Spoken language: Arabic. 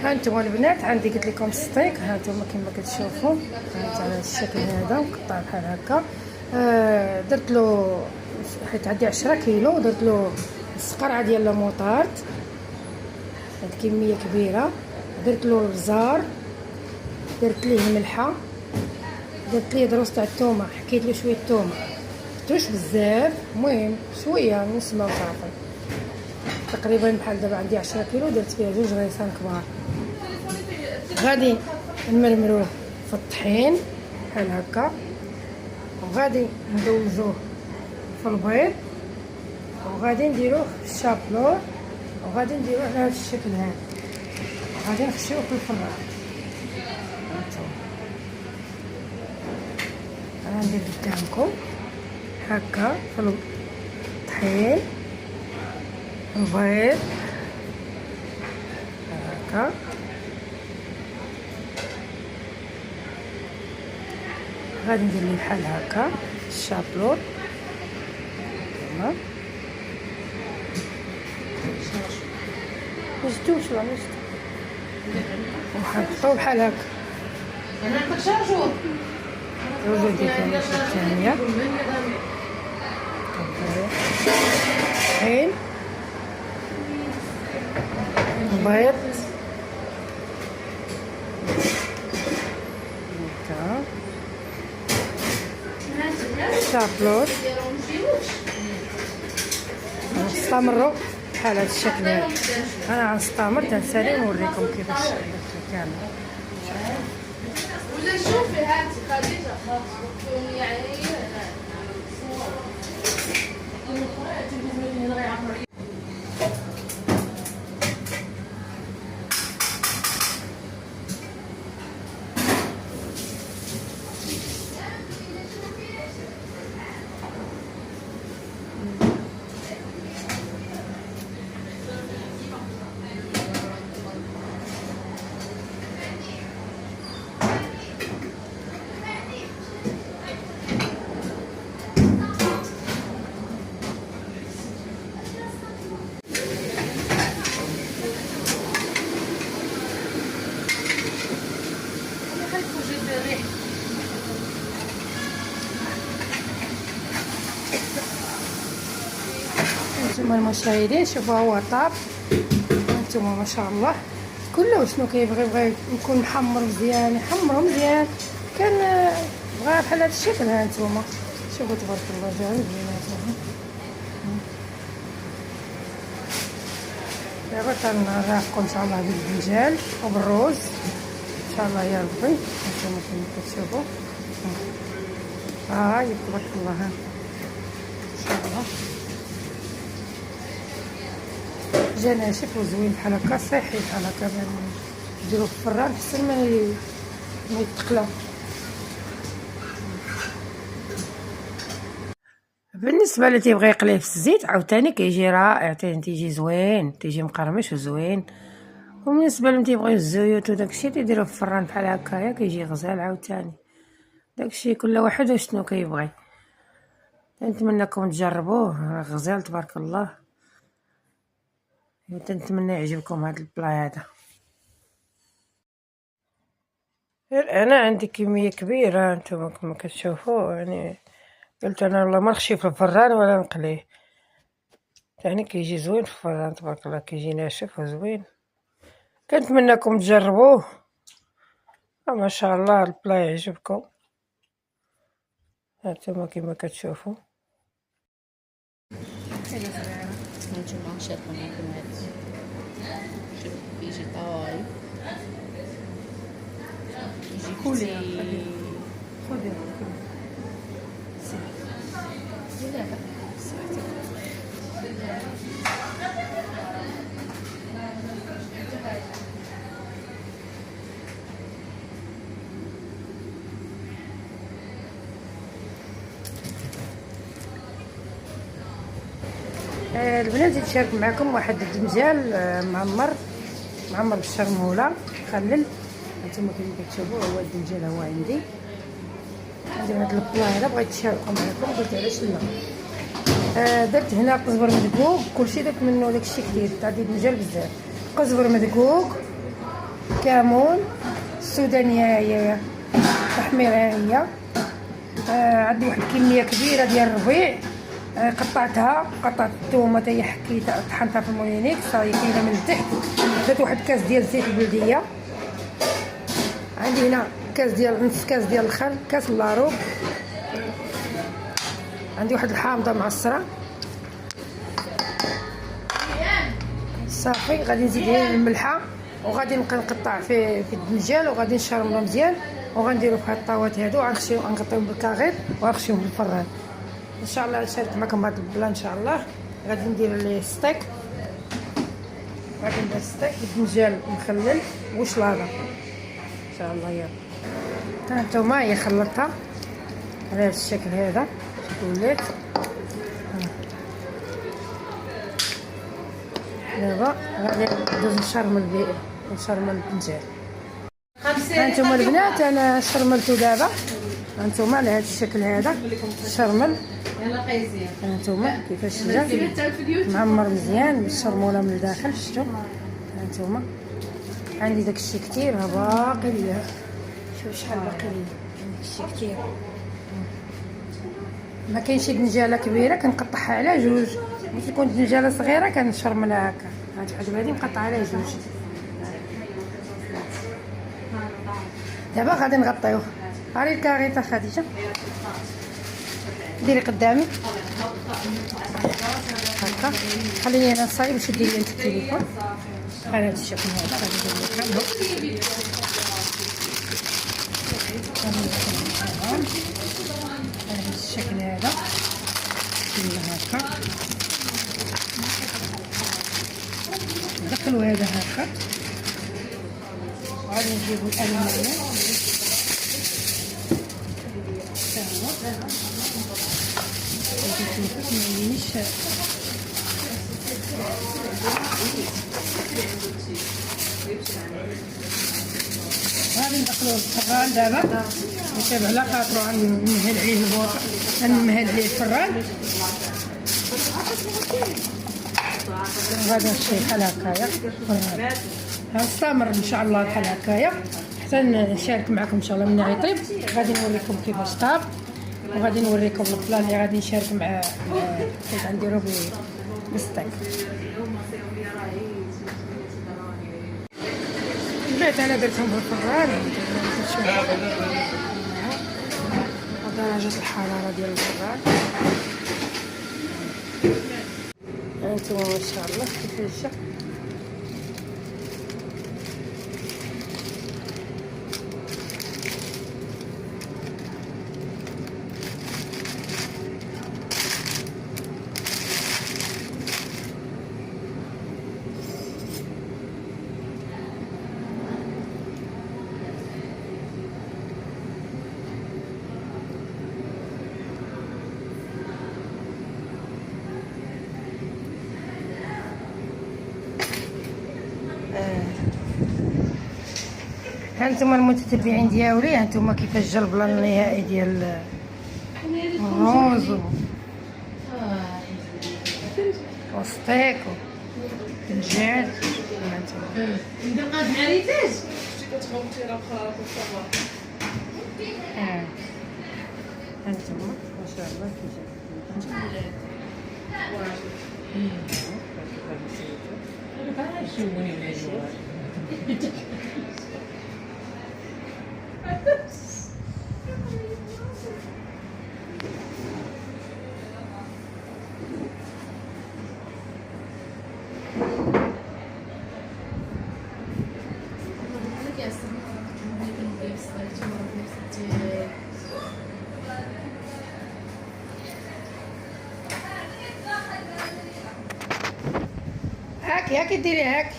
ها انتم البنات عندي قلت لكم ستيك، ها انتم كما كتشوفوا على الشكل هذا مقطع بحال هكا. درت له حيت عندي 10 كيلو، درت له السقرعه ديال الموطارد، هاد كميه كبيره. درت له البزار، درت ليه الملحه، درت ليه دروس تاع الثومه، حكيت له شويه الثومه، درتوش بزاف، المهم شويه نسمه وصافي. تقريبا بحال دابا عندي 10 كيلو، درت فيها 2 غريسان كبار. غادي نمرمروه في الطحين بحال هكا، وغادي ندوزوه في البيض، وغادي نديروه في الشابلور، وغادي نديروه على هذا الشكل هذا، وغادي نخشيوه في الفران. انا ندير قدامكم هكا في الطحين، البيض هكا، غادي ندير ليه بحال هكا الشابلور. تمام، مجدوش ولا مجد، وحنحطوه بحال هكا. روزو ديال الثانية طحين، بيض هكا، شابلور. نستمروا بحال هذا الشكل هذا. انا غنستمر تنسالي ونوريكم كيفاش كامل. ولا شوفي هاتي خديجه يعني انتم المشاهدين شوفوا هو طاب، انتم ما شاء الله كله شنو كيبغي، بغى يكون محمر مزيان يحمرو مزيان، كان بغا بحال هذا الشكل. ها انتم شوفوا تبارك الله جاي زوينات. دابا تنراقكم ان شاء الله بالدجاج وبالروز ان شاء الله يا ربي. انتم كما كتشوفوا تبارك الله ان شاء الله جا ناشف وزوين بحال هكا، صحي بحال هكا، نديروه في الفران احسن ما يتقلى. بالنسبه اللي تيبغي يقليه في الزيت عاوتاني كيجي رائع، تيجي زوين، تيجي مقرمش وزوين. وبالنسبه اللي تيبغيو الزيوت وداكشي تيديروه في الفران بحال هكايا، كيجي غزال عاوتاني. داكشي كل واحد وشنو كيبغي. نتمنىكم تجربوه، غزال تبارك الله. نتمنى يعجبكم هذا البلا هذا. انا عندي كميه كبيره انتم كما كتشوفوا، يعني قلت انا والله ما نخشي في الفران ولا نقليه، يعني كيجي زوين في الفران تبارك الله، كيجي ناشف وزوين. كنتمنىكم تجربوه، ما شاء الله البلا يعجبكم. هانتوما كما كتشوفوا هانتوما شاركوا معكم هذا. شوف كيجي طايب، يجي كتير. خذي البنات تشارك معكم واحد الدنجال معمر بالشرموله مخلل. هانتوما كما كتشوفوا هو الدنجال هو عندي هذا البلا هذا، بغيت نشاركو معكم، قلت علاش لا. درت هنا قزبر مدقوق، كلشي درت منه داكشي كثير، عندي الدنجال بزاف. قزبر مدقوق كمون، السودانيه هي تحميره هي. عندي واحد الكميه كبيره ديال الربيع، قطعت الثومه حتى هي حكيتها طحنتها في المولينيك صافي كاينه من التحت. درت واحد كاس ديال زيت البلديه، عندي هنا كاس ديال نص كاس ديال الخل، كاس لاروب، عندي واحد الحامضه معصره صافي. غادي نزيد هنا الملحه، وغادي نبقى نقطع في الدنجال، وغادي نشرملو مزيان، وغنديرو في هاد الطاوات هادو، غنغطيهم بالكاغيط وغنخشيهم في الفران. ان شاء الله نشارك معكم هاد البلان ان شاء الله. غادي ندير ليه ستيك، غادي ندير ستيك بالدنجال مخلل وشلاضه ان شاء الله. يلا ها نتوما هي خلطتها على هاد الشكل هذا شوفوا ولات. دابا غادي ندوز نشرمل الدنجال. هانتوما البنات انا شرملتو دابا، هانتوما على هذا الشكل هذا شرمل. هانتوما كيفاش جا معمر مزيان بالشرموله من الداخل. شفتوا هانتوما عندي داكشي كثير باقي ليا، شوف شحال باقي ليا، داكشي كثير. ما كاينش شي دنجاله كبيره كنقطعها على جوج، ملي تكون دنجاله صغيره كنشرملها هكا. هاد الحاجه هادي مقطعه على جوج. دابا غادي نغطيوه. هاري الكاريطه خديجه ديري قدامي هكا. خليني انا نصايب باش ديري انت التليفون على هذا الشكل هذا. غادي ندير لك على هذا الشكل هذا هكا. ندخلو هذا هكا، غادي نجيبو الالمانيه غادي ندخلوه الفران دابا نتابع على خاطرو. غنمهل عليه البوط، غنمهل عليه الفران، غادي نمشي بحال هكايا. غنستمر ان شاء الله بحال هكايا حتى نشارك معكم ان شاء الله من يطيب. غادي نوريكم كيفاش طاب، وغادي نوريكم البلان اللي غادي نشارك مع كيف غنديرو بالستيك. البيت انا درتهم في الفران درجة الحرارة ديال الفران. هانتوما ما شاء الله كيفاش جا. هانتوما المتتبعين ديالي، هانتوما كيفاش جا البلان النهائي ديال الروز وستيك ودجاج. هانتوما ندير مع ريتاج هانتوما ما شاء الله كيفاش هاكي ديري هاكي.